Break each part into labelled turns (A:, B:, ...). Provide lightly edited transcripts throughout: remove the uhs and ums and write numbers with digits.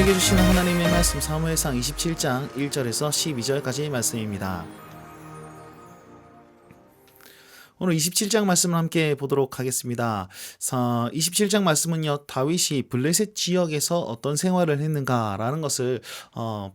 A: 우리에게 주시는 하나님의 말씀 사무엘상 27장 1절에서 12절까지의 말씀입니다. 오늘 27장 말씀을 함께 보도록 하겠습니다. 27장 말씀은요, 다윗이 블레셋 지역에서 어떤 생활을 했는가라는 것을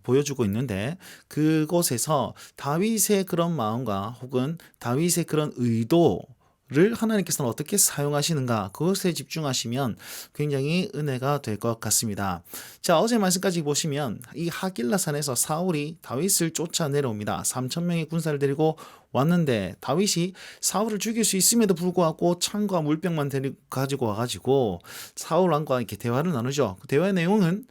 A: 보여주고 있는데, 그곳에서 다윗의 그런 마음과 혹은 다윗의 그런 의도를 하나님께서는 어떻게 사용하시는가, 그것에 집중하시면 굉장히 은혜가 될 것 같습니다. 자, 어제 말씀까지 보시면 이 하길라산에서 사울이 다윗을 쫓아 내려옵니다. 3,000명의 군사를 데리고 왔는데 다윗이 사울을 죽일 수 있음에도 불구하고 창과 물병만 가지고 와가지고 사울 왕과 이렇게 대화를 나누죠. 그 대화의 내용은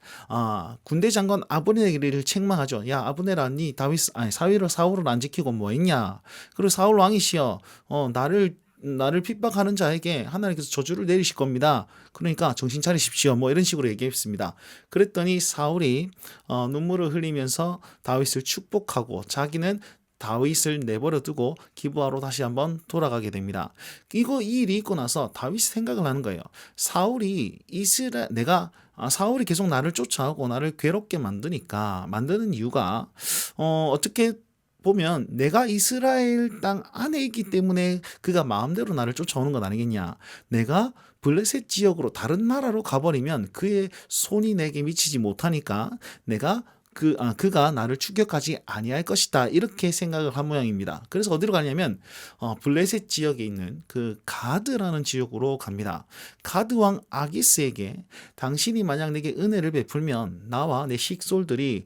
A: 군대 장관 아브넬을 책망하죠. 야, 아브넬아, 니 사울을 안 지키고 뭐 했냐? 그리고 사울 왕이시여, 나를 핍박하는 자에게 하나님께서 저주를 내리실 겁니다. 그러니까 정신 차리십시오. 뭐 이런 식으로 얘기했습니다. 그랬더니 사울이 눈물을 흘리면서 다윗을 축복하고 자기는 다윗을 내버려 두고 기브아로 다시 한번 돌아가게 됩니다. 이 일이 있고 나서 다윗이 생각을 하는 거예요. 사울이 계속 나를 쫓아오고 나를 괴롭게 만드는 이유가 어떻게 보면 내가 이스라엘 땅 안에 있기 때문에 그가 마음대로 나를 쫓아오는 건 아니겠냐. 내가 블레셋 지역으로 다른 나라로 가버리면 그의 손이 내게 미치지 못하니까 그가 나를 추격하지 아니할 것이다, 이렇게 생각을 한 모양입니다. 그래서 어디로 가냐면 블레셋 지역에 있는 그 가드라는 지역으로 갑니다. 가드 왕 아기스에게 당신이 만약 내게 은혜를 베풀면 나와 내 식솔들이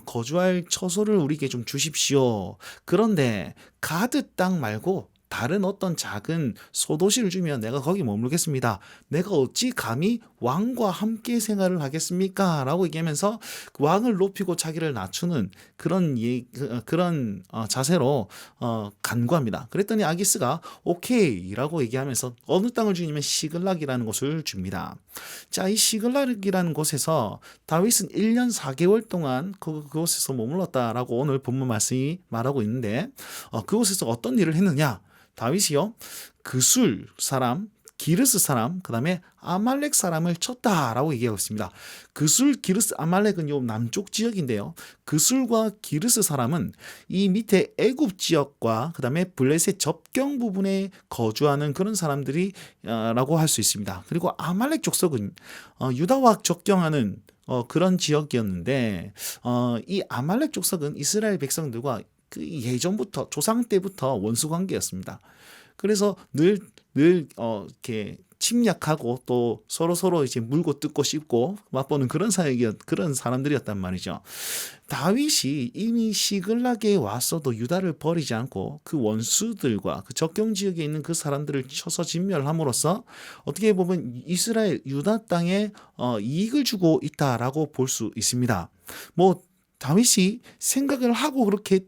A: 거주할 처소를 우리에게 좀 주십시오. 그런데 가드 땅 말고 다른 어떤 작은 소도시를 주면 내가 거기 머물겠습니다. 내가 어찌 감히 왕과 함께 생활을 하겠습니까? 라고 얘기하면서 그 왕을 높이고 자기를 낮추는 그런 자세로 간구합니다. 그랬더니 아기스가 오케이 라고 얘기하면서 어느 땅을 주냐면 시글락이라는 곳을 줍니다. 자, 이 시글락이라는 곳에서 다윗은 1년 4개월 동안 그곳에서 머물렀다라고 오늘 본문 말씀이 말하고 있는데, 그곳에서 어떤 일을 했느냐? 다윗이요, 그술 사람, 기르스 사람, 그 다음에 아말렉 사람을 쳤다라고 얘기하고 있습니다. 그술, 기르스, 아말렉은 요 남쪽 지역인데요. 그술과 기르스 사람은 이 밑에 애굽 지역과 그 다음에 블레셋 접경 부분에 거주하는 그런 사람들이라고 할 수 있습니다. 그리고 아말렉 족속은 유다와 접경하는 그런 지역이었는데, 이 아말렉 족속은 이스라엘 백성들과 그 예전부터 조상 때부터 원수 관계였습니다. 그래서 늘 이렇게 침략하고 또 서로 이제 물고 뜯고 씹고 맛보는 그런 사람들이었단 말이죠. 다윗이 이미 시글락에 왔어도 유다를 버리지 않고 그 원수들과 그 접경 지역에 있는 그 사람들을 쳐서 진멸함으로써 어떻게 보면 이스라엘 유다 땅에 이익을 주고 있다라고 볼 수 있습니다. 다윗이 생각을 하고 그렇게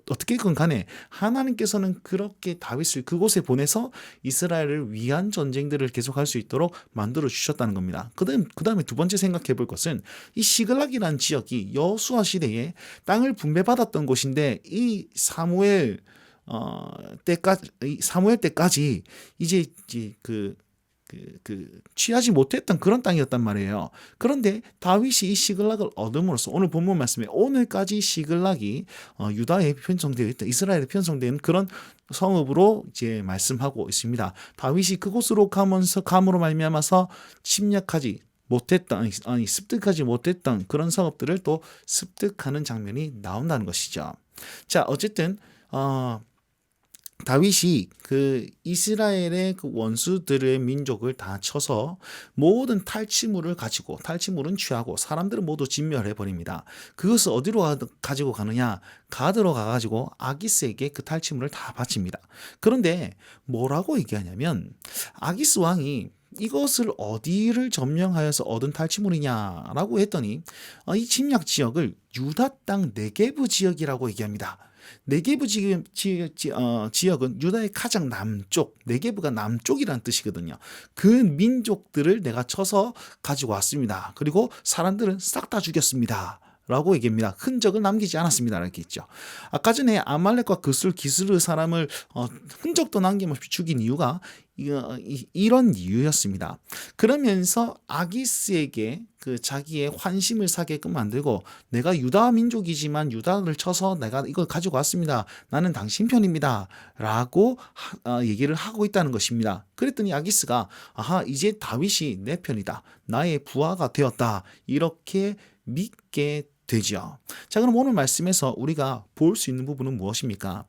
A: 어떻게건 간에 하나님께서는 그렇게 다윗을 그곳에 보내서 이스라엘을 위한 전쟁들을 계속할 수 있도록 만들어 주셨다는 겁니다. 그 다음에 두 번째 생각해 볼 것은 이 시글락이라는 지역이 여호수아 시대에 땅을 분배받았던 곳인데, 이 사무엘 때까지 이제 취하지 못했던 그런 땅이었단 말이에요. 그런데 다윗이 이 시글락을 얻음으로써 오늘 본문 말씀에 오늘까지 시글락이 유다에 편성되어 있다, 이스라엘에 편성되어 있는 그런 성읍으로 이제 말씀하고 있습니다. 다윗이 그곳으로 감으로 말미암아서 침략하지 못했던, 습득하지 못했던 그런 성읍들을 또 습득하는 장면이 나온다는 것이죠. 자, 어쨌든 다윗이 그 이스라엘의 그 원수들의 민족을 다 쳐서 모든 탈취물은 취하고 사람들은 모두 진멸해 버립니다. 그것을 어디로 가지고 가느냐? 가드로 가가지고 아기스에게 그 탈취물을 다 바칩니다. 그런데 뭐라고 얘기하냐면, 아기스 왕이 이것을 어디를 점령하여서 얻은 탈취물이냐라고 했더니 이 침략 지역을 유다 땅 네게브 지역이라고 얘기합니다. 네게브 지역은 유다의 가장 남쪽, 네게브가 남쪽이라는 뜻이거든요. 그 민족들을 내가 쳐서 가지고 왔습니다. 그리고 사람들은 싹 다 죽였습니다 라고 얘기합니다. 흔적을 남기지 않았습니다. 이렇게 있죠. 아까 전에 아말렉과 기스르 사람을 흔적도 남김없이 죽인 이유가 이런 이유였습니다. 그러면서 아기스에게 그 자기의 환심을 사게끔 만들고, 내가 유다 민족이지만 유다를 쳐서 내가 이걸 가지고 왔습니다. 나는 당신 편입니다. 라고 얘기를 하고 있다는 것입니다. 그랬더니 아기스가 아하, 이제 다윗이 내 편이다. 나의 부하가 되었다. 이렇게 믿게 되죠. 자, 그럼 오늘 말씀에서 우리가 볼 수 있는 부분은 무엇입니까?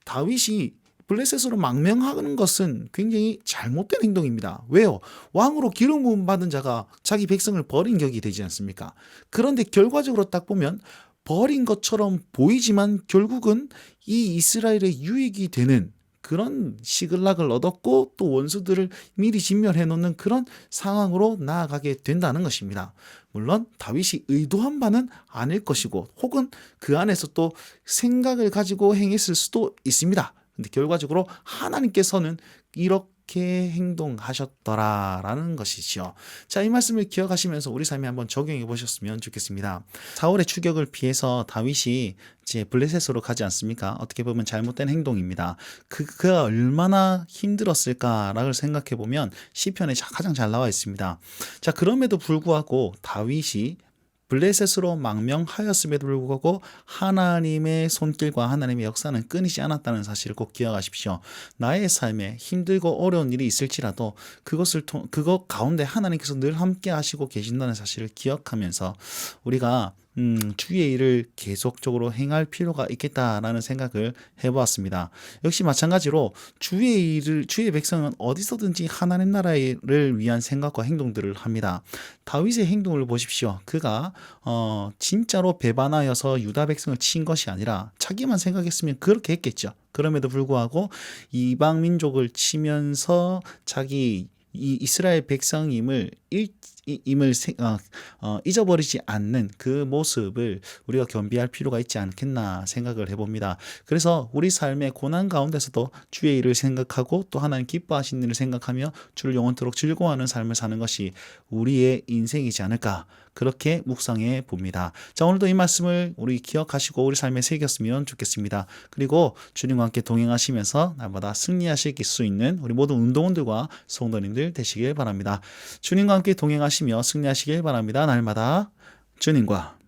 A: 다윗이 블레셋으로 망명하는 것은 굉장히 잘못된 행동입니다. 왜요? 왕으로 기름 부음 받은 자가 자기 백성을 버린 격이 되지 않습니까? 그런데 결과적으로 딱 보면 버린 것처럼 보이지만 결국은 이 이스라엘의 유익이 되는 그런 시글락을 얻었고, 또 원수들을 미리 진멸해 놓는 그런 상황으로 나아가게 된다는 것입니다. 물론 다윗이 의도한 바는 아닐 것이고, 혹은 그 안에서 또 생각을 가지고 행했을 수도 있습니다. 근데 결과적으로 하나님께서는 이렇게 행동하셨더라라는 것이지요. 자, 이 말씀을 기억하시면서 우리 삶에 한번 적용해 보셨으면 좋겠습니다. 사울의 추격을 피해서 다윗이 이제 블레셋으로 가지 않습니까? 어떻게 보면 잘못된 행동입니다. 그가 얼마나 힘들었을까라고 생각해 보면 시편에 가장 잘 나와 있습니다. 자, 그럼에도 불구하고 다윗이 블레셋으로 망명하였음에도 불구하고 하나님의 손길과 하나님의 역사는 끊이지 않았다는 사실을 꼭 기억하십시오. 나의 삶에 힘들고 어려운 일이 있을지라도 그것 가운데 하나님께서 늘 함께 하시고 계신다는 사실을 기억하면서 우리가 주의 일을 계속적으로 행할 필요가 있겠다라는 생각을 해보았습니다. 역시 마찬가지로 주의 백성은 어디서든지 하나님 나라를 위한 생각과 행동들을 합니다. 다윗의 행동을 보십시오. 그가 진짜로 배반하여서 유다 백성을 친 것이 아니라 자기만 생각했으면 그렇게 했겠죠. 그럼에도 불구하고 이방 민족을 치면서 자기 이 이스라엘 백성임을 잊어버리지 않는 그 모습을 우리가 겸비할 필요가 있지 않겠나 생각을 해봅니다. 그래서 우리 삶의 고난 가운데서도 주의 일을 생각하고 또 하나님 기뻐하시는 일을 생각하며 주를 영원토록 즐거워하는 삶을 사는 것이 우리의 인생이지 않을까, 그렇게 묵상해 봅니다. 자, 오늘도 이 말씀을 우리 기억하시고 우리 삶에 새겼으면 좋겠습니다. 그리고 주님과 함께 동행하시면서 날마다 승리하실 수 있는 우리 모든 운동원들과 성도님들 되시길 바랍니다. 주님과 함께 동행하시며 승리하시길 바랍니다. 날마다 주님과